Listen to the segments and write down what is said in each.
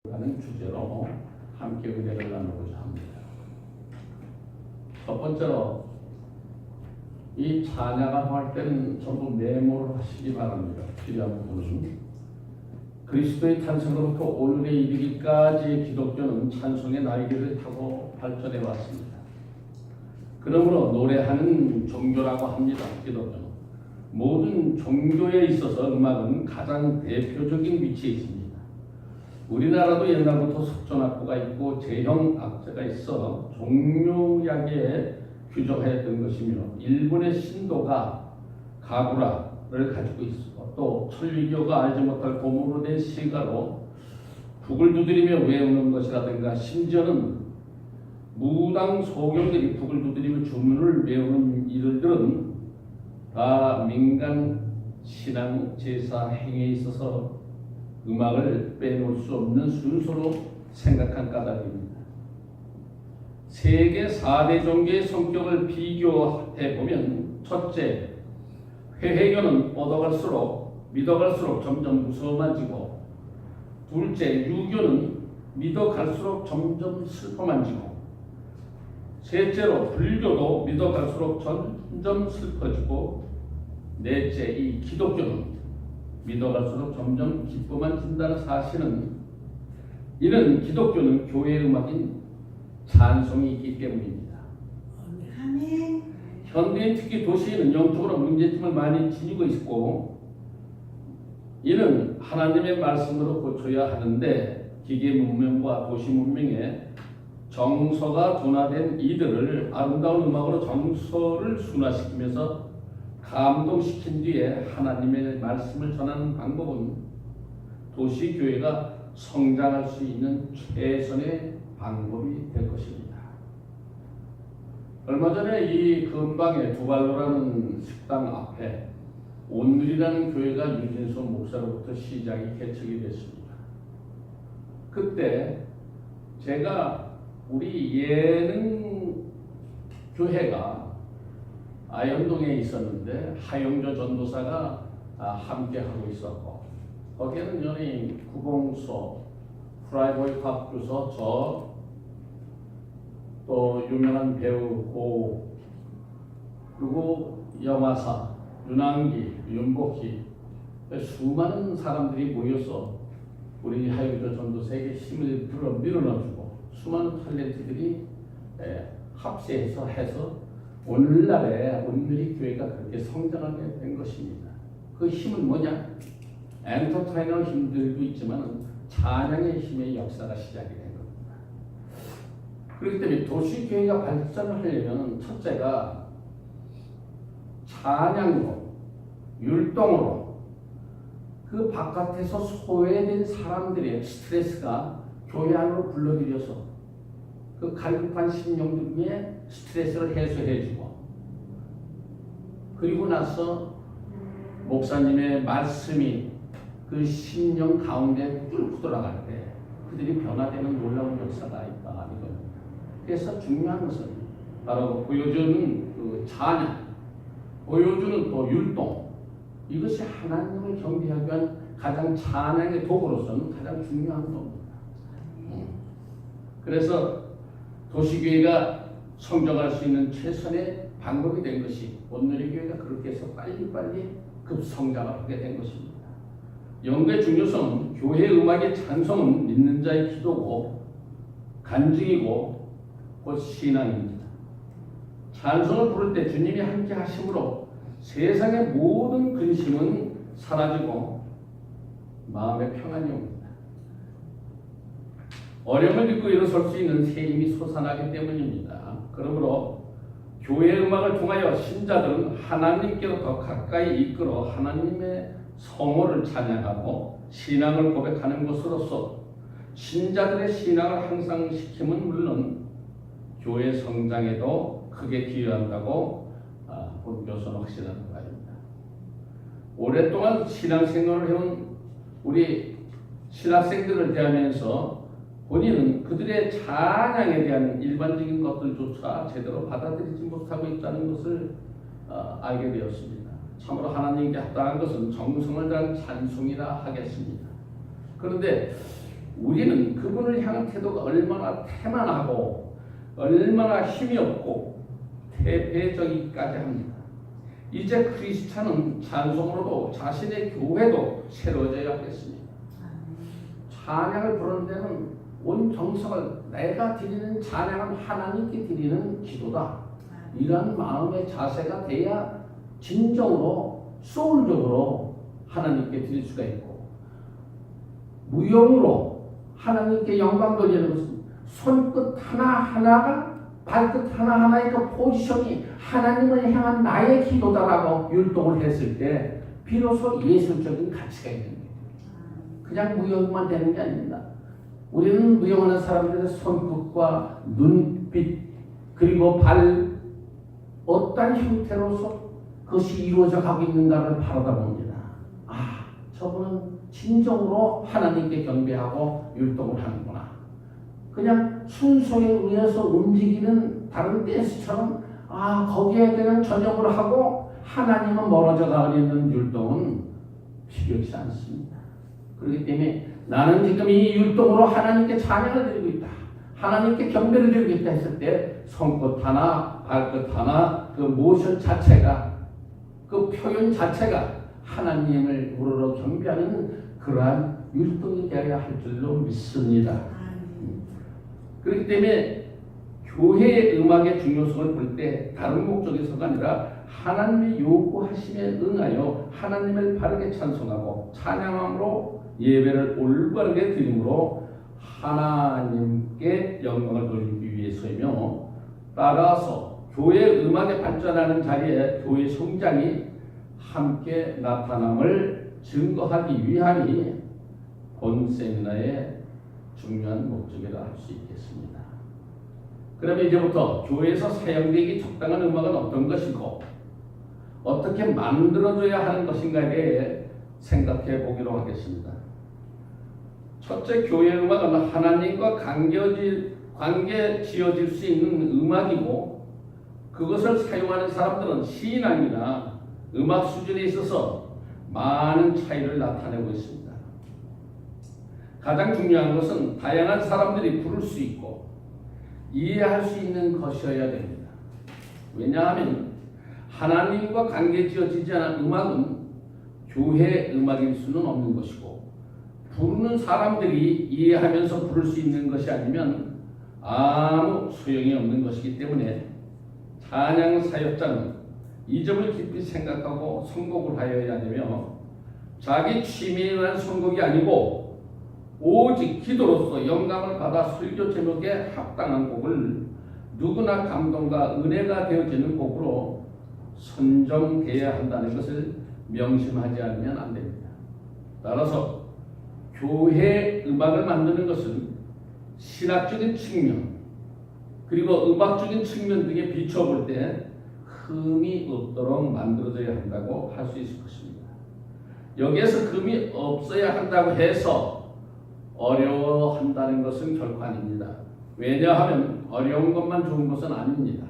라는 주제로 함께 은혜를 나누고자 합니다. 첫 번째로 이 찬양을 할 때는 전부 메모를 하시기 바랍니다. 필요한 부분은 그리스도의 탄생으로부터 오늘에 이르기까지의 기독교는 찬송의 날개를 타고 발전해 왔습니다. 그러므로 노래하는 종교라고 합니다. 기독교는 모든 종교에 있어서 음악은 가장 대표적인 위치에 있습니다. 우리나라도 옛날부터 석존악보가 있고 제형 악자가 있어 종묘약에 규정하였던 것이며, 일본의 신도가 가구라를 가지고 있고, 또 천리교가 알지 못할 고무로 된 시가로 북을 두드리며 외우는 것이라든가, 심지어는 무당 소경들이 북을 두드리며 주문을 외우는 일들은 다 민간 신앙 제사 행위에 있어서 음악을 빼놓을 수 없는 순서로 생각한 까닭입니다. 세계 4대 종교의 성격을 비교해보면, 첫째, 회회교는 믿어갈수록 점점 무서워만지고, 둘째, 유교는 믿어갈수록 점점 슬퍼만지고, 셋째로 불교도 믿어갈수록 점점 슬퍼지고, 넷째, 이 기독교는 믿어갈수록 점점 기뻐만 진다는 사실은, 이는 기독교는 교회 음악인 찬송이 있기 때문입니다. 아멘. 현대인, 특히 도시에는 영적으로 문제점을 많이 지니고 있고, 이는 하나님의 말씀으로 고쳐야 하는데, 기계 문명과 도시 문명에 정서가 둔화된 이들을 아름다운 음악으로 정서를 순화시키면서 감동시킨 뒤에 하나님의 말씀을 전하는 방법은 도시교회가 성장할 수 있는 최선의 방법이 될 것입니다. 얼마 전에 이 근방의 두발로라는 식당 앞에 온누리라는 교회가 유진수 목사로부터 시작이 개척이 됐습니다. 그때 제가 우리 예능 교회가 아현동에 있었는데 하영조 전도사가 함께 하고 있었고, 거기에는 연예인 구봉소, 프라이보이 곽주서, 또 유명한 배우 고, 그리고 영화사 윤항기, 윤복희, 수많은 사람들이 모여서 우리 하영조 전도사에게 힘을 밀어넣어주고, 수많은 탤런트들이 합세해서 오늘날의 온누리 교회가 그렇게 성장하게 된 것입니다. 그 힘은 뭐냐? 엔터테이너 힘들도 있지만 찬양의 힘의 역사가 시작이 된 겁니다. 그렇기 때문에 도시교회가 발전을 하려면 첫째가 찬양으로, 율동으로 그 바깥에서 소외된 사람들의 스트레스가 교회 안으로 불러들여서 그 갈급한 심령들의 스트레스를 해소해주고, 그리고 나서 목사님의 말씀이 그 심령 가운데 뚫고 들어갈 때 그들이 변화되는 놀라운 역사가 있다 이겁니다. 그래서 중요한 것은 바로 보여주는 그 찬양, 보여주는 또 율동, 이것이 하나님을 경배하기 위한 가장 찬양의 도구로서는 가장 중요한 겁니다. 그래서 도시교회가 성장할 수 있는 최선의 방법이 된 것이 온누리교회가 그렇게 해서 빨리빨리 급성장을 하게 된 것입니다. 연구의 중요성은 교회 음악의 찬송은 믿는 자의 기도고 간증이고 곧 신앙입니다. 찬송을 부를 때 주님이 함께 하심으로 세상의 모든 근심은 사라지고 마음의 평안이 옵니다. 어려움을 믿고 일어설 수 있는 새 힘이 솟아나기 때문입니다. 그러므로 교회 음악을 통하여 신자들은 하나님께로 더 가까이 이끌어 하나님의 성호를 찬양하고 신앙을 고백하는 것으로서 신자들의 신앙을 향상시킴은 물론 교회 성장에도 크게 기여한다고 본교서는 확신하는 바입니다. 오랫동안 신앙생활을 해온 우리 신학생들을 대하면서 본인은 그들의 찬양에 대한 일반적인 것들조차 제대로 받아들이지 못하고 있다는 것을 알게 되었습니다. 참으로 하나님께 합당한 것은 정성을 다한 찬송이라 하겠습니다. 그런데 우리는 그분을 향한 태도가 얼마나 태만하고 얼마나 힘이 없고 퇴폐적이기까지 합니다. 이제 크리스찬은 찬송으로도 자신의 교회도 새로워져야 하겠습니다. 찬양을 부르는 데는 온 정성을 내가 드리는 찬양은 하나님께 드리는 기도다. 이런 마음의 자세가 돼야 진정으로 소울적으로 하나님께 드릴 수가 있고, 무용으로 하나님께 영광 돌리는 것은 손끝 하나하나가 발끝 하나하나의 그 포지션이 하나님을 향한 나의 기도다라고 율동을 했을 때 비로소 예술적인 가치가 있는 거예요. 그냥 무용만 되는 게 아닙니다. 우리는 무용하는 사람들의 손끝과 눈빛 그리고 발 어떤 형태로서 그것이 이루어져 가고 있는가를 바라다 봅니다. 아, 저분은 진정으로 하나님께 경배하고 율동을 하는구나. 그냥 순서에 의해서 움직이는 다른 댄스처럼 거기에 그냥 전역을 하고 하나님은 멀어져 가는 율동은 필요치 않습니다. 그렇기 때문에 나는 지금 이 율동으로 하나님께 찬양을 드리고 있다, 하나님께 경배를 드리고 있다 했을 때 손끝 하나 발끝 하나 그 모션 자체가 그 표현 자체가 하나님을 우러러 경배하는 그러한 율동이 되어야 할 줄로 믿습니다. 그렇기 때문에 교회의 음악의 중요성을 볼 때 다른 목적에서가 아니라 하나님의 요구하심에 응하여 하나님을 바르게 찬송하고 찬양함으로 예배를 올바르게 드림으로 하나님께 영광을 돌리기 위해서이며, 따라서 교회 음악에 발전하는 자리에 교회 성장이 함께 나타남을 증거하기 위함이 본 세미나의 중요한 목적이라 할 수 있겠습니다. 그러면 이제부터 교회에서 사용되기 적당한 음악은 어떤 것이고 어떻게 만들어져야 하는 것인가에 대해 생각해 보기로 하겠습니다. 첫째, 교회 음악은 하나님과 관계 지어질 수 있는 음악이고, 그것을 사용하는 사람들은 신앙이나 음악 수준에 있어서 많은 차이를 나타내고 있습니다. 가장 중요한 것은 다양한 사람들이 부를 수 있고 이해할 수 있는 것이어야 됩니다. 왜냐하면 하나님과 관계 지어지지 않은 음악은 교회 음악일 수는 없는 것이고, 부르는 사람들이 이해하면서 부를 수 있는 것이 아니면 아무 소용이 없는 것이기 때문에 찬양 사역자는 이 점을 깊이 생각하고 선곡을 하여야 되며, 자기 취미에 의한 선곡이 아니고 오직 기도로서 영감을 받아 설교 제목에 합당한 곡을 누구나 감동과 은혜가 되어지는 곡으로 선정되어야 한다는 것을 명심하지 않으면 안 됩니다. 따라서 교회 음악을 만드는 것은 신학적인 측면 그리고 음악적인 측면 등에 비춰볼 때 흠이 없도록 만들어져야 한다고 할 수 있을 것입니다. 여기에서 흠이 없어야 한다고 해서 어려워한다는 것은 결코 아닙니다. 왜냐하면 어려운 것만 좋은 것은 아닙니다.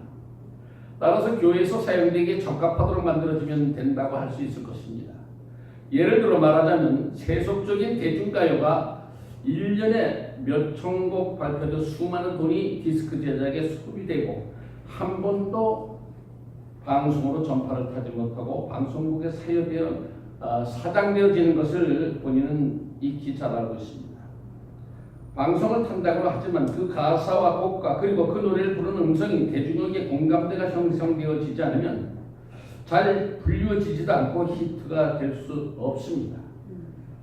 따라서 교회에서 사용되기에 적합하도록 만들어지면 된다고 할 수 있을 것입니다. 예를 들어 말하자면 세속적인 대중가요가 1년에 몇천 곡 발표돼 수많은 돈이 디스크 제작에 소비되고 한 번도 방송으로 전파를 타지 못하고 방송국에 사장되어지는 것을 본인은 익히 잘 알고 있습니다. 방송을 탄다고 하지만 그 가사와 곡과 그리고 그 노래를 부르는 음성이 대중에게 공감대가 형성되어지지 않으면 잘 불리워지지도 않고 히트가 될 수 없습니다.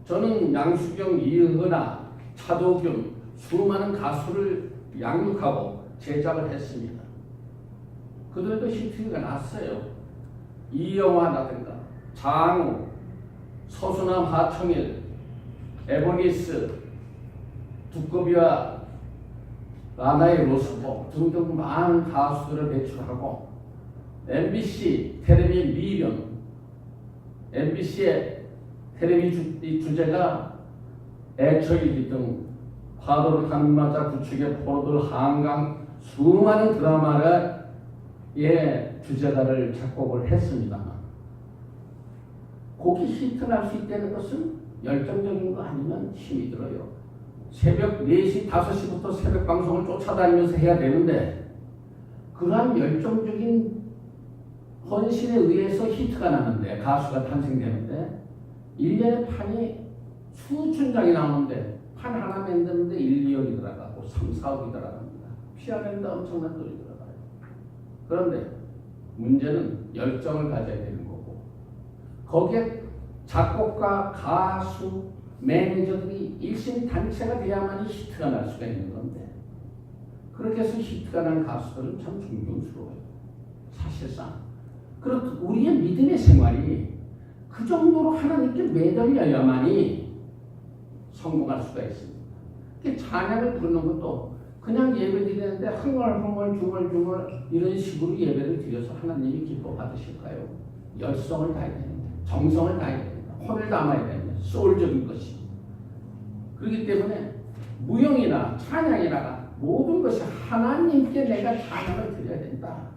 저는 양수경, 이은하, 차도균 수많은 가수를 양육하고 제작을 했습니다. 그들도 히트가 났어요. 이영화라든가 장우, 서수남, 하청일, 에보니스, 두꺼비와 라나의 로스포 등등 많은 가수들을 배출하고, MBC 텔레비 미련, MBC의 텔레비 주제가 애처이기 등 파도를 가늠하자 구축의 포로들 한강 수많은 드라마의 주제가를 작곡을 했습니다만, 곡이 히트날 수 있다는 것은 열정적인 거 아니면 힘이 들어요. 새벽 4시, 5시부터 새벽 방송을 쫓아다니면서 해야 되는데 그러한 열정적인 헌신에 의해서 히트가 나는데 가수가 탄생되는데 1년에 판이 수천 장이 나오는데 판 하나 만드는데 1, 2억이 들어가고 3, 4억이 들어갑니다. 피아노인데 엄청난 돈이 들어가요. 그런데 문제는 열정을 가져야 되는 거고 거기에 작곡가, 가수, 매니저들이 일심단체가 돼야만 히트가 날 수가 있는 건데 그렇게 해서 히트가 난 가수들은 참 존경스러워요. 사실상 그렇듯 우리의 믿음의 생활이 그 정도로 하나님께 매달려야만이 성공할 수가 있습니다. 찬양을 부르는 것도 그냥 예배 드리는데 흥얼흥얼 중얼중얼 이런 식으로 예배를 드려서 하나님이 기뻐 받으실까요? 열성을 다해야 됩니다. 정성을 다해야 됩니다. 혼을 담아야 됩니다. 소울적인 것이. 그렇기 때문에 무용이나 찬양이나 모든 것이 하나님께 내가 찬양을 드려야 된다.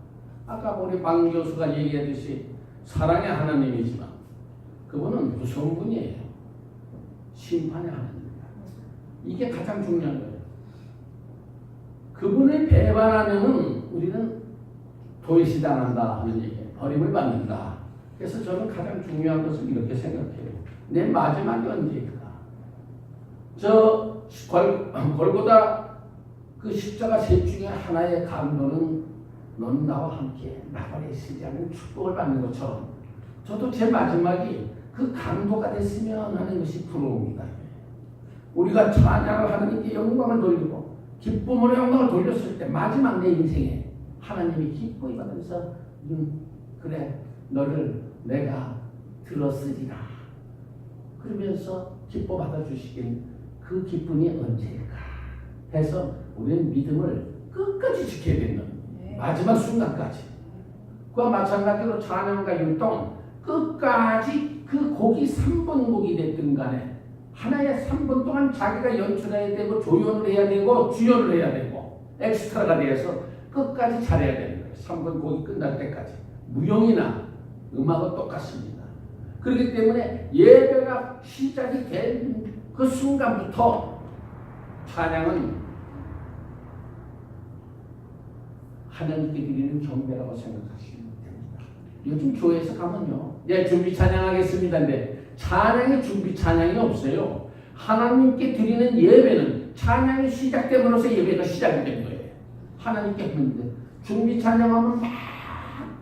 아까 우리 박 교수가 얘기했듯이 사랑의 하나님이지만 그분은 무서운 분이에요. 심판의 하나님입니다. 이게 가장 중요한 거예요. 그분을 배반하면은 우리는 도외시당한다 하는 얘기예요. 버림을 받는다. 그래서 저는 가장 중요한 것을 이렇게 생각해요. 내 마지막이 언제일까? 저 골고다 그 십자가 셋 중에 하나의 강도는 넌 나와 함께 나발에 쓰지 않은 축복을 받는 것처럼 저도 제 마지막이 그 강도가 됐으면 하는 것이 부러움이다. 우리가 찬양을 하나님께 영광을 돌리고 기쁨으로 영광을 돌렸을 때 마지막 내 인생에 하나님이 기뻐히 받으면서 그래 너를 내가 들었으리라 그러면서 기뻐 받아주시긴 그 기쁨이 언제일까 해서 우리는 믿음을 끝까지 지켜야 된다. 마지막 순간까지. 그와 마찬가지로 찬양과 율동은 끝까지 그 곡이 3분 곡이 됐든 간에 하나의 3분 동안 자기가 연출해야 되고 조연을 해야 되고 주연을 해야 되고 엑스트라가 되어서 끝까지 잘해야 되는 거예요. 3분 곡이 끝날 때까지. 무용이나 음악은 똑같습니다. 그렇기 때문에 예배가 시작이 된 그 순간부터 찬양은 하나님께 드리는 경배라고 생각하시면 됩니다. 요즘 교회에서 가면요. 준비 찬양하겠습니다인데 찬양의 준비 찬양이 없어요. 하나님께 드리는 예배는 찬양이 시작됨으로써 예배가 시작이 된 거예요. 하나님께 하는데 준비 찬양하면 막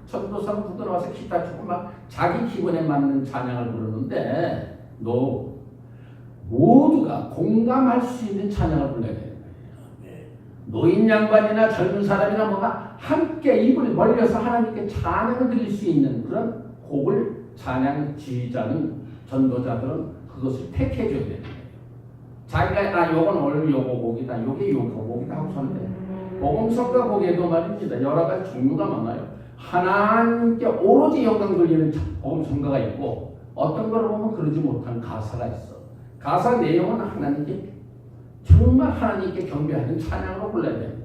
전도사로 묻어나와서 기타 치고 막 자기 기분에 맞는 찬양을 부르는데 모두가 공감할 수 있는 찬양을 불러야 되는 거예요. 노인 양반이나 젊은 사람이나 뭐가 함께 입을 벌려서 하나님께 찬양을 드릴 수 있는 그런 곡을 찬양 지휘자는 전도자들은 그것을 택해줘야 되는 거예요. 자기가 요건 오늘 요거 곡이다, 요게 요거 곡이다 하고 서는데 복음성가 곡에도 말입니다. 여러 가지 종류가 많아요. 하나님께 오로지 영광 돌리는 복음성가가 있고 어떤 걸 보면 그러지 못한 가사가 있어. 가사 내용은 하나님께 정말 하나님께 경배하는 찬양으로 불러야 되는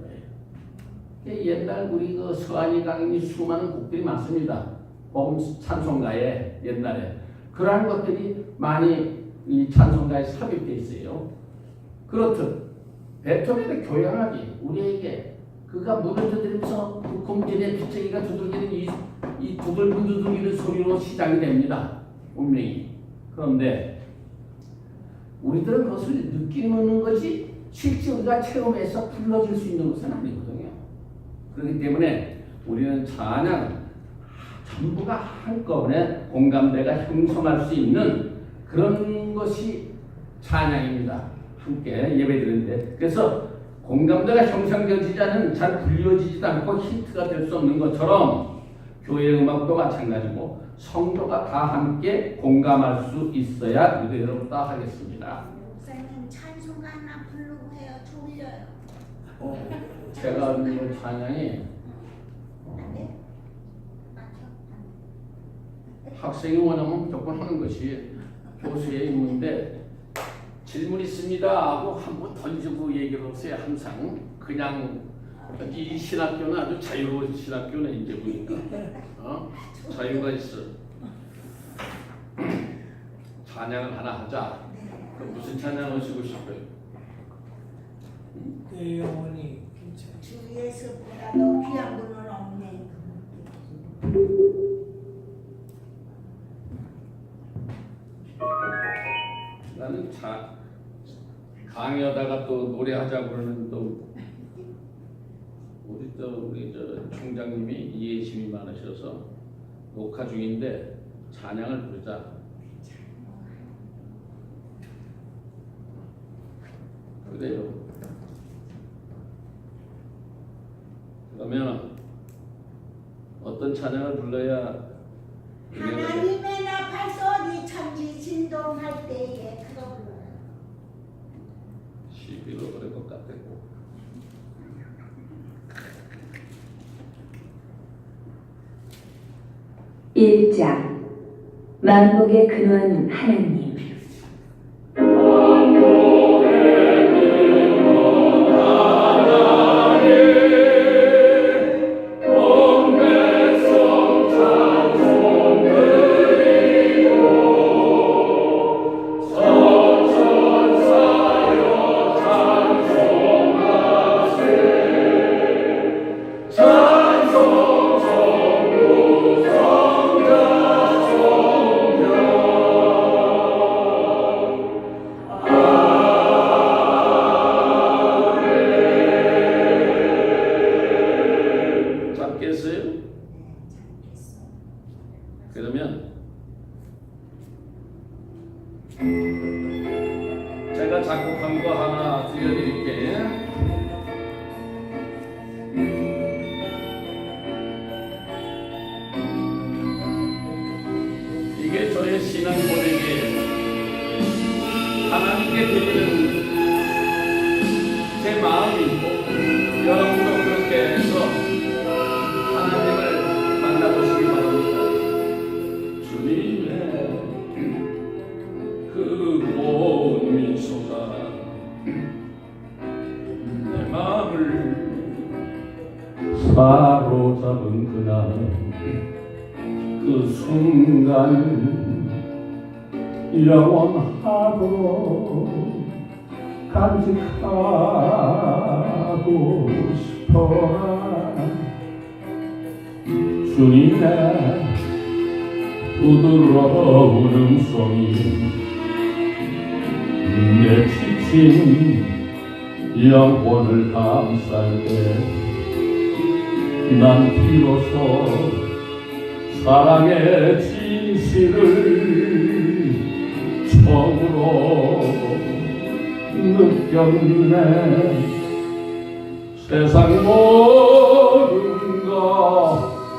거예요. 옛날 우리 그 서한이 강인이 수많은 곡들이 많습니다. 복음 찬송가에 옛날에 그러한 것들이 많이 이 찬송가에 삽입되어 있어요. 그렇듯 베토벤의 교향악이 우리에게 그가 물을 두드리면서 그 공진의 빗쟁이가 두들기는 이 두들기는 소리로 시작이 됩니다. 분명히. 그런데 우리들은 그것을 느끼는 것이 실제 우리가 체험해서 불러줄 수 있는 것은 아니거든요. 그렇기 때문에 우리는 찬양 전부가 한꺼번에 공감대가 형성할 수 있는 그런 것이 찬양입니다. 함께 예배드리는데 그래서 공감대가 형성되지 않은 잘 불려지지도 않고 히트가 될 수 없는 것처럼 교회 음악도 마찬가지고 성도가 다 함께 공감할 수 있어야 의뢰로부터 하겠습니다. 목사님 찬송가 하나 부르고 해요. 졸려요. 제가 하는 찬양이 안 돼? 학생이 원하면 무조건 하는 것이 교수의 임무인데 질문 있습니다 하고 한번 던지고 얘기를 하세요. 항상 그냥 이 신학교는 아주 자유로운 신학교네 이제 보니까 자유가 있어. 찬양을 하나 하자. 그럼 무슨 찬양 하시고 싶어요? 내 영혼이 괜찮아. 주 예수보다 더 귀한 분은 없네. 나는 강의하다가 또 노래하자고 그러는 또 우리 저 총장님이 이해심이 많으셔서 녹화 중인데 찬양을 부르자. 그래요. 그러면 어떤 찬양을 불러야 하나님의 나팔 소리 천지 진동할 때에 그거 불러요. 시비로 그럴 것 같았고. 일장 만복의 근원 하나님. 그러면 제가 작곡한 거 하나 들려드릴게요. 이게 저의 신앙 고백이에요. 하나님께 드리는 제 마음이고 여러분도 그렇게 해서 하나님을 만나보시기 바랍니다. 주님의 그 고운 미소가 내 마음을 사로잡은 그날 그 순간 영원하도록 간직하고 싶어라. 주님의 부드러운 음성이 내 지친 영혼을 감쌀 때 난 비로소 사랑의 진실을 처음으로 느꼈네. 세상 모든 거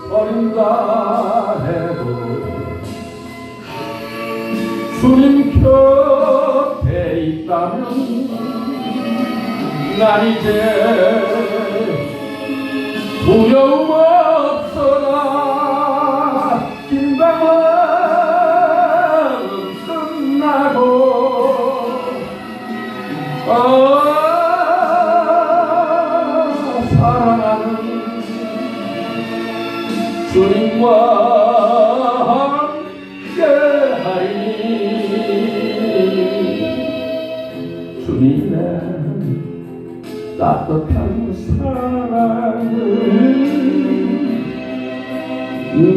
버린다 해도 주님 곁에 있다면 난 이제 두려움 없어라. 긴장은 끝나고 사랑하는 주님과 함께하리. 주님의 따뜻한 사랑을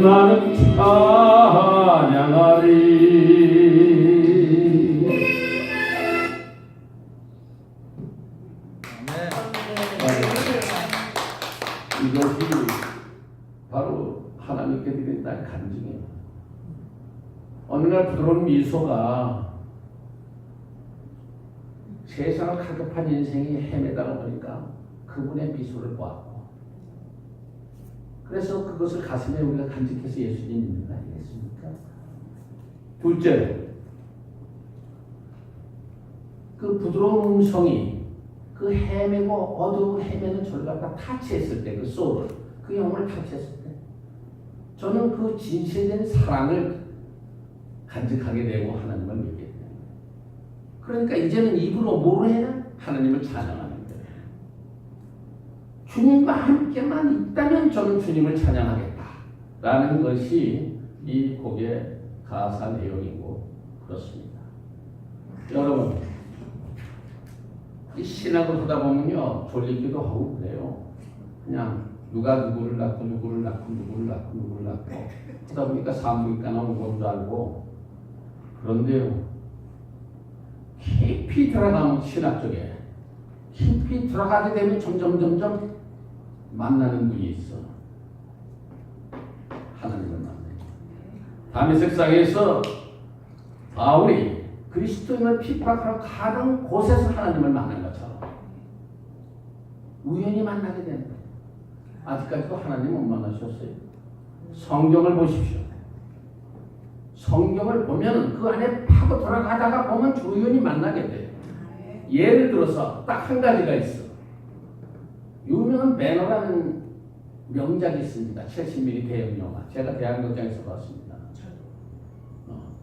나는 찬양하리. 이것이 바로 하나님께 드린 나의 간증이에요. 어느 날 부드러운 미소가 세상을 가급한 인생이 헤매다가 보니까 그분의 미소를 보았고, 그래서 그것을 가슴에 우리가 간직해서 예수님 믿는 거 아니겠습니까? 둘째, 그 부드러운 음성이 그 헤매고 어두운 헤매는 저를 갖다 타치했을 때, 그 소울, 그 영혼을 타치했을 때 저는 그 진실된 사랑을 간직하게 되고 하나님을 믿게 돼요. 그러니까 이제는 입으로 뭐를 해야? 하나님을 찬양하는 거예요. 주님과 함께만 있다면 저는 주님을 찬양하겠다라는 것이 이 곡의 가사 내용이고 그렇습니다. 여러분, 이 신학을 하다 보면요 졸리기도 하고 그래요. 그냥 누가 누구를 낳고 누구를 낳고 누구를 낳고 누구를 낳고 하다 보니까 산부인과 나온 건 줄 알고. 그런데요 깊이 들어가면 신학 쪽에 깊이 들어가게 되면 점점 만나는 분이 있어. 하나님을 만나요. 다메섹상에서 바울이 그리스도인을 핍박하러 가는 곳에서 하나님을 만난 것처럼 우연히 만나게 되는 거예요. 아직까지도 하나님 못 만나셨어요. 성경을 보십시오. 성경을 보면 그 안에 파고 돌아가다가 보면 우연히 만나게 돼요. 예를 들어서 딱 한 가지가 있어. 유명한 배너라는 명작이 있습니다. 70mm 대형 영화. 제가 대학극장에서 봤습니다.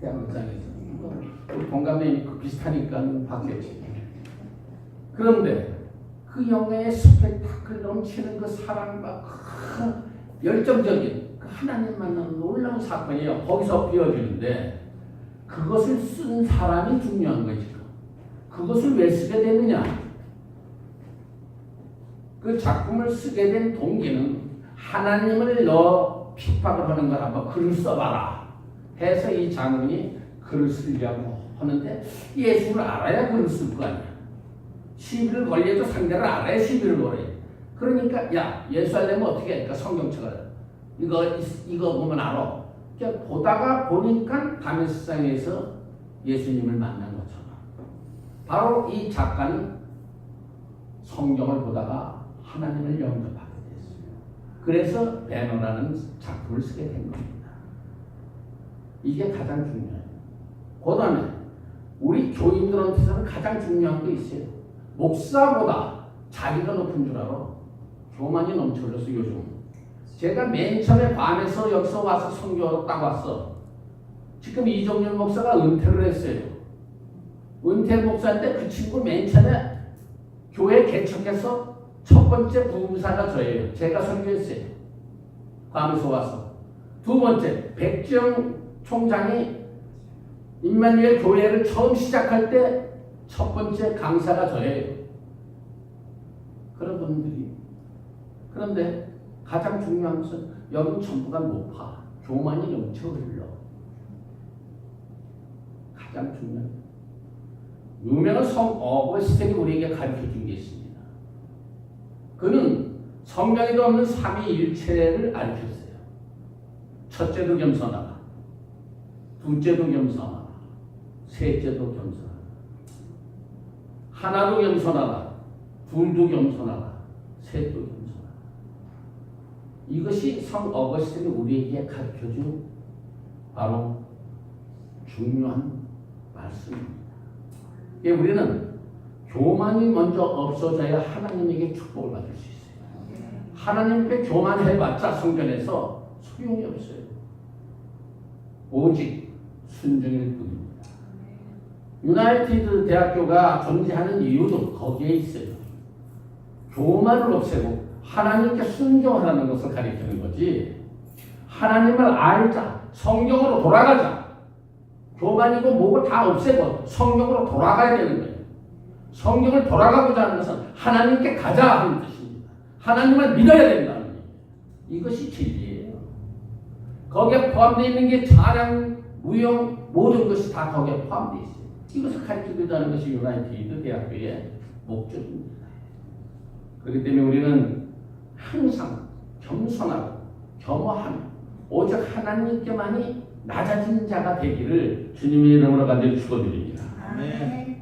대학극장에서. 우리 동갑내니 비슷하니까 봤겠지. 그런데 그 영화의 스펙타클 넘치는 그 사랑과 열정적인 그 하나님 만나는 놀라운 사건이에요. 거기서 비워지는데 그것을 쓴 사람이 중요한 거지. 그것을 왜 쓰게 되느냐? 그 작품을 쓰게 된 동기는 하나님을 너 핍박을 하는 거라 뭐 글을 써봐라 해서 이 장군이 글을 쓰려고 하는데 예수를 알아야 글을 쓸 거 아니야. 시비를 걸려도 상대를 알아야 시비를 걸어요. 그러니까 야 예수 하려면 어떻게 할까? 성경책을 이거 보면 알아. 그냥 보다가 보니까 다메섹상에서 예수님을 만난 것처럼 바로 이 작가는 성경을 보다가 하나님을 영접하게 됐어요. 그래서 배너라는 작품을 쓰게 된 겁니다. 이게 가장 중요해요. 그 다음에 우리 교인들한테서는 가장 중요한 게 있어요. 목사보다 자기가 높은 줄 알아. 교만이 넘쳐버려서 요즘. 제가 맨 처음에 밤에서 여기서 와서 선교하러 딱 왔어. 지금 이종윤 목사가 은퇴를 했어요. 은퇴 목사인데 그 친구 맨 처음에 교회 개척해서 첫 번째 부흥사가 저예요. 제가 선교했어요. 밤에서 와서. 두 번째 백지영 총장이 임마누엘 교회를 처음 시작할 때 첫 번째 강사가 저예요. 그런 분들이. 그런데 가장 중요한 것은 여긴 전부가 높아. 교만이 넘쳐 흘러. 가장 중요한 유명한 성 어거스틴이 우리에게 가르쳐 준 게 있습니다. 그는 성경에도 없는 삼위일체를 알려줬어요. 첫째도 겸손하라. 둘째도 겸손하라. 셋째도 겸손하라. 하나도 겸손하라. 둘도 겸손하라. 셋도 겸손하라. 이것이 성 어거스틴이 우리에게 가르쳐준 바로 중요한 말씀입니다. 우리는 교만이 먼저 없어져야 하나님에게 축복을 받을 수 있어요. 하나님께 교만해봤자 성전에서 소용이 없어요. 오직 순종일 뿐입니다. 유나이티드 대학교가 존재하는 이유도 거기에 있어요. 교만을 없애고 하나님께 순종하라는 것을 가리키는 거지. 하나님을 알자. 성경으로 돌아가자. 교만이고 뭐고 다 없애고 성경으로 돌아가야 되는 거예요. 성경을 돌아가고자 하는 것은 하나님께 가자 하는 뜻입니다. 하나님을 믿어야 된다는 거예요. 이것이 진리예요. 거기에 포함되어 있는 게 찬양, 무용 모든 것이 다 거기에 포함되어 있어요. 이것을 가르치고자 하는 것이 유나이티드 대학교의 목적입니다. 그렇기 때문에 우리는 항상 겸손하고 겸허하며 오직 하나님께만이 낮아진 자가 되기를 주님의 이름으로 간절히 축원드립니다. 아멘.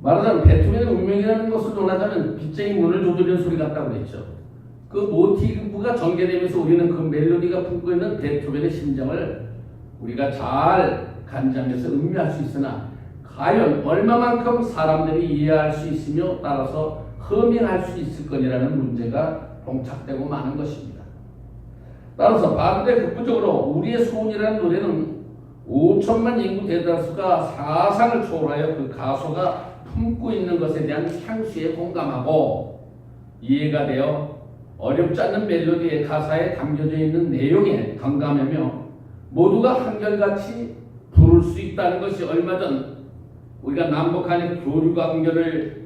말하자면 베토벤의 운명이라는 것을 논하자면 빗쟁이 문을 두드리는 소리 같다고 그랬죠. 그 모티브가 전개되면서 우리는 그 멜로디가 품고 있는 베토벤의 심정을 우리가 잘 간장해서 음미할 수 있으나 과연 얼마만큼 사람들이 이해할 수 있으며 따라서 허밍할 수 있을 거니라는 문제가 봉착되고 마는 것입니다. 따라서 반대 극부적으로 우리의 소원이라는 노래는 5천만 인구 대다수가 사상을 초월하여 그 가수가 품고 있는 것에 대한 향수에 공감하고 이해가 되어 어렵지 않는 멜로디의 가사에 담겨져 있는 내용에 공감하며 모두가 한결같이 부를 수 있다는 것이 얼마 전 우리가 남북 간의 교류 광경에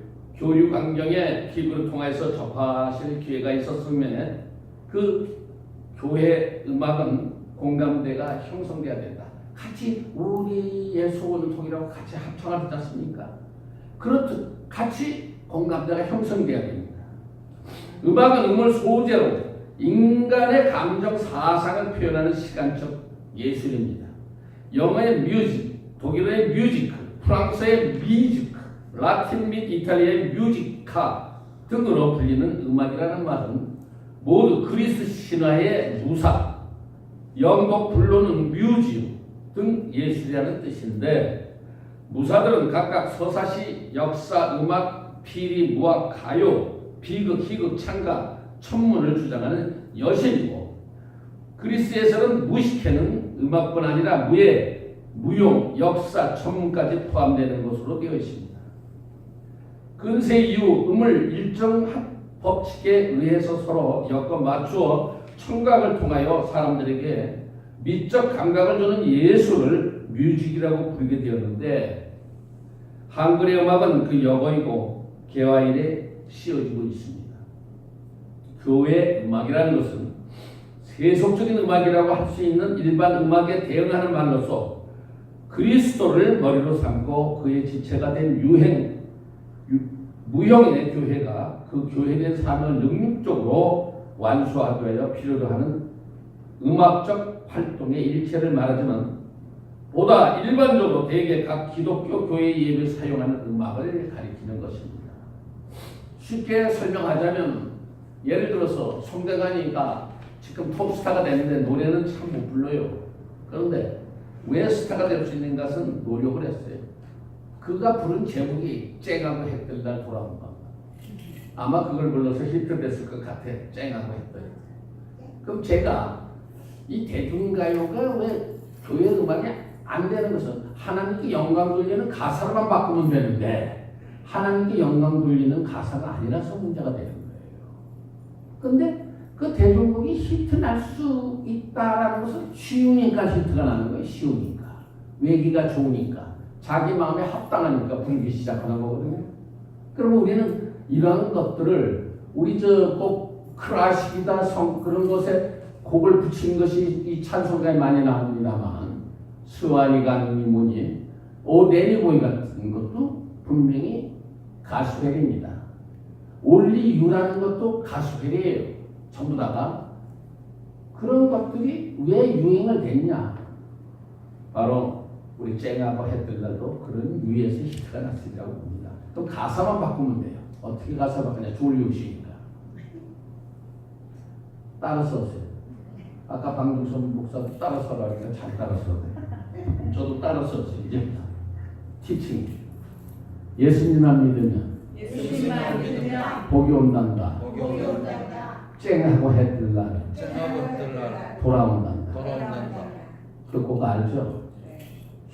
TV를 통해서 접하실 기회가 있었으면 그 교회 음악은 공감대가 형성돼야 된다. 같이 우리의 소원을 통이라고 같이 합창하지 않습니까? 그렇듯 같이 공감대가 형성돼야 됩니다. 음악은 음을 소재로 인간의 감정 사상을 표현하는 시간적 예술입니다. 영어의 뮤직, 독일어의 뮤지크, 프랑스의 미지크, 라틴 및 이탈리아의 뮤지카 등으로 불리는 음악이라는 말은 모두 그리스 신화의 무사, 영국 불로는 뮤지움 등 예술이라는 뜻인데, 무사들은 각각 서사시, 역사, 음악, 피리, 무학, 가요, 비극, 희극, 창가, 천문을 주장하는 여신이고, 그리스에서는 무식회는 음악뿐 아니라 무예, 무용, 역사, 천문까지 포함되는 것으로 되어 있습니다. 근세 이후 음을 일정 법칙에 의해서 서로 엮어 맞추어 청각을 통하여 사람들에게 미적 감각을 주는 예술을 뮤직이라고 부르게 되었는데, 한글의 음악은 그 여거이고 개화일에 씌워지고 있습니다. 교회 음악이라는 것은 세속적인 음악이라고 할 수 있는 일반 음악에 대응하는 말로서 그리스도를 머리로 삼고 그의 지체가 된 무형의 교회가 그 교회된 삶을 능력적으로 완수하기 위하여 필요로 하는 음악적 활동의 일체를 말하지만, 보다 일반적으로 대개 각 기독교 교회 예배에 사용하는 음악을 가리키는 것입니다. 쉽게 설명하자면, 예를 들어서 송대관이가 지금 톱스타가 됐는데 노래는 참 못 불러요. 그런데 왜 스타가 될 수 있는 것은 노력을 했어요. 그가 부른 제목이 쨍하고 해뜰 날 돌아온 것. 아마 그걸 불러서 히트됐을 것 같아. 쨍하고 했더니. 그럼 제가 이 대중가요가 왜 교회 음악이 안 되는 것은, 하나님께 영광 돌리는 가사로만 바꾸면 되는데 하나님께 영광 돌리는 가사가 아니라서 문제가 되는 거예요. 근데 그 대중곡이 히트 날 수 있다라는 것은 쉬우니까 히트가 나는 거예요. 쉬우니까. 외기가 좋으니까. 자기 마음에 합당하니까 부르기 시작하는 거거든요. 그러면 우리는 이러한 것들을 우리 꼭 클래식이다 그런 것에 곡을 붙인 것이 이 찬송가에 많이 나옵니다만, 스와니간이 뭐니 오데니보이 같은 것도 분명히 가수회입니다. 올리유라는 것도 가수회예요. 전부 다가. 그런 것들이 왜 유행을 됐냐? 바로 우리 쨍하고 해뜰 날도 그런 유에서 히트가 났으리라고 봅니다. 그럼 가사만 바꾸면 돼요. 어떻게 가사 바꾸냐? 졸리우시니까. 따라 써세요. 아까 방중선 목사도 따라 써라니까 잘 따라 써도 돼요. 저도 따라 썼어요. 이제부터. 티칭. 예수님만 믿으면 복이 온단다. 쨍하고 해뜰 날 돌아온단다. 그 곡 알죠?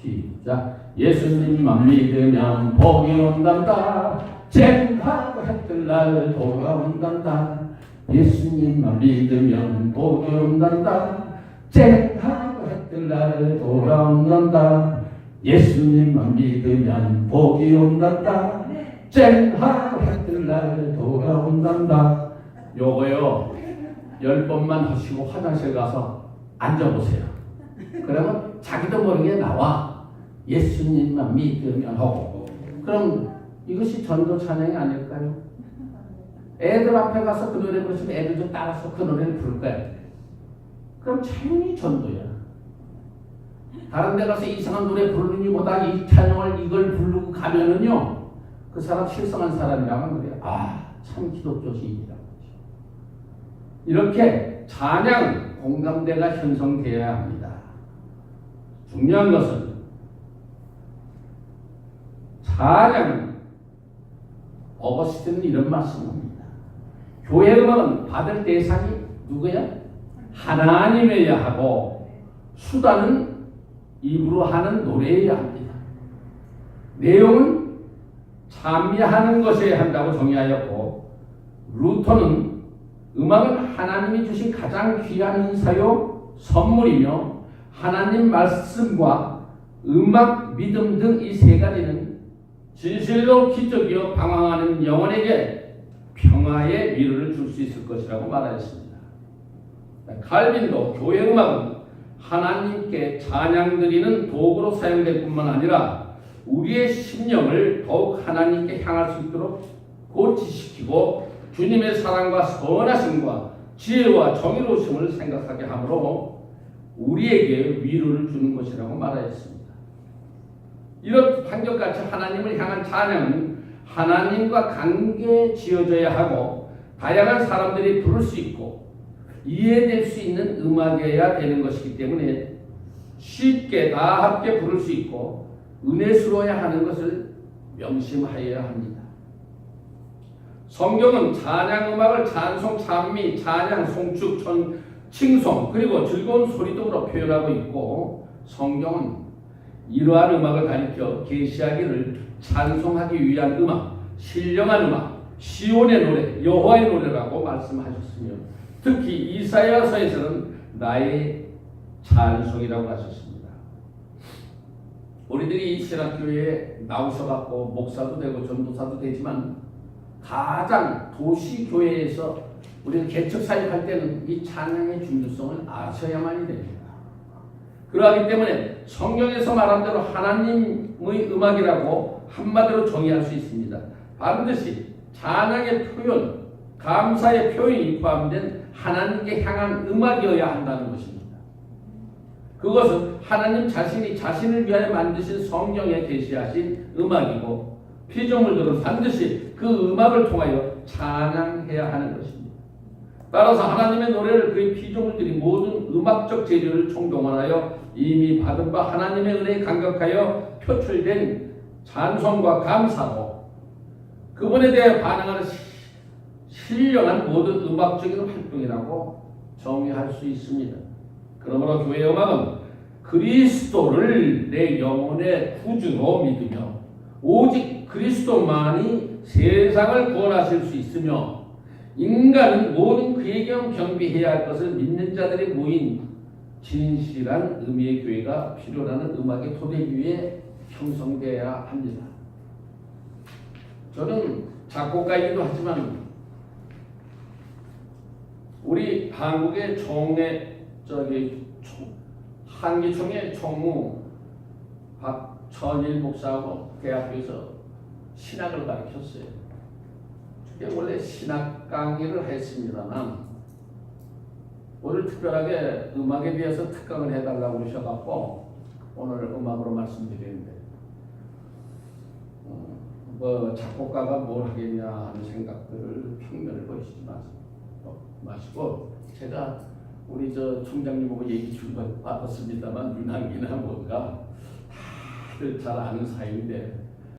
시작. 예수님만 믿으면 복이 온단다. 쨍하고 해뜰 날 돌아온단다. 예수님만 믿으면 복이 온단다. 쨍하고 해뜰 날 돌아온단다. 예수님만 믿으면 복이 온단다. 쨍하고 해뜰 날 돌아온단다. 요거요 10번만 하시고 화장실 가서 앉아보세요. 그러면 자기도 모르게 나와. 예수님만 믿으면 하고. 그럼 이것이 전도 찬양이 아닐까요? 애들 앞에 가서 그 노래 부르시면 애들 좀 따라서 그 노래를 부를 거야. 그럼 찬양이 전도야. 다른 데 가서 이상한 노래 부르는이보다 이 찬양을 이걸 부르고 가면은요, 그 사람 실성한 사람이라면 그래요. 아, 참 기독교 시인이라고. 이렇게 찬양 공감대가 형성되어야 합니다. 중요한 것은 찬양, 어거스틴은 이런 말씀을 합니다. 교회 음악은 받을 대상이 누구야? 하나님이어야 하고, 수단은 입으로 하는 노래여야 합니다. 내용은 찬미하는 것이어야 한다고 정의하였고, 루터는 음악은 하나님이 주신 가장 귀한 인사요 선물이며, 하나님 말씀과 음악, 믿음 등 이 세 가지는 진실로 기적이요 방황하는 영혼에게 평화의 위로를 줄 수 있을 것이라고 말하였습니다. 칼빈도 교회 음악은 하나님께 찬양드리는 도구로 사용될 뿐만 아니라 우리의 심령을 더욱 하나님께 향할 수 있도록 고치시키고 주님의 사랑과 선하심과 지혜와 정의로우심을 생각하게 하므로 우리에게 위로를 주는 것이라고 말하였습니다. 이런 판결같이 하나님을 향한 찬양은 하나님과 관계 지어져야 하고 다양한 사람들이 부를 수 있고 이해될 수 있는 음악이어야 되는 것이기 때문에 쉽게 다 함께 부를 수 있고 은혜스러워야 하는 것을 명심하여야 합니다. 성경은 찬양 음악을 찬송, 찬미, 찬양, 송축, 칭송 그리고 즐거운 소리 등으로 표현하고 있고 성경은 이러한 음악을 가리켜 계시하기를 찬송하기 위한 음악, 신령한 음악, 시온의 노래, 여호와의 노래라고 말씀하셨으며 특히 이사야서에서는 나의 찬송이라고 하셨습니다. 우리들이 이 신학교에 나오셔갖고 목사도 되고 전도사도 되지만 가장 도시교회에서 우리는 개척사역할 때는 이 찬양의 중요성을 아셔야만이 됩니다. 그러하기 때문에 성경에서 말한 대로 하나님의 음악이라고 한마디로 정의할 수 있습니다. 반드시 찬양의 표현, 감사의 표현이 포함된 하나님께 향한 음악이어야 한다는 것입니다. 그것은 하나님 자신이 자신을 위하여 만드신 성경에 계시하신 음악이고 피조물들은 반드시 그 음악을 통하여 찬양해야 하는 것입니다. 따라서 하나님의 노래를 그의 피조물들이 모든 음악적 재료를 총동원하여 이미 받은 바 하나님의 은혜에 감격하여 표출된 찬송과 감사로 그분에 대해 반응하는 신령한 모든 음악적인 활동이라고 정의할 수 있습니다. 그러므로 교회 음악은 그리스도를 내 영혼의 구주로 믿으며 오직 그리스도만이 세상을 구원하실 수 있으며 인간은 모든 그에게만 경배해야 할 것을 믿는 자들이 모인 진실한 의미의 교회가 필요라는 음악의 토대기 위에 형성되어야 합니다. 저는 작곡가이기도 하지만 우리 한국의 한기총의 총무 박천일 목사하고 대학교에서 신학을 가르쳤어요. 원래 신학 강의를 했습니다만 오늘 특별하게 음악에 대해서 특강을 해달라고 그러셔갖고 오늘 음악으로 말씀드리는데 작곡가가 뭘 하겠냐 하는 생각들을 평면을 보이시지 마시고 제가 우리 총장님하고 얘기 주고받았습니다만 윤학이나 뭔가 다들 잘 아는 사이인데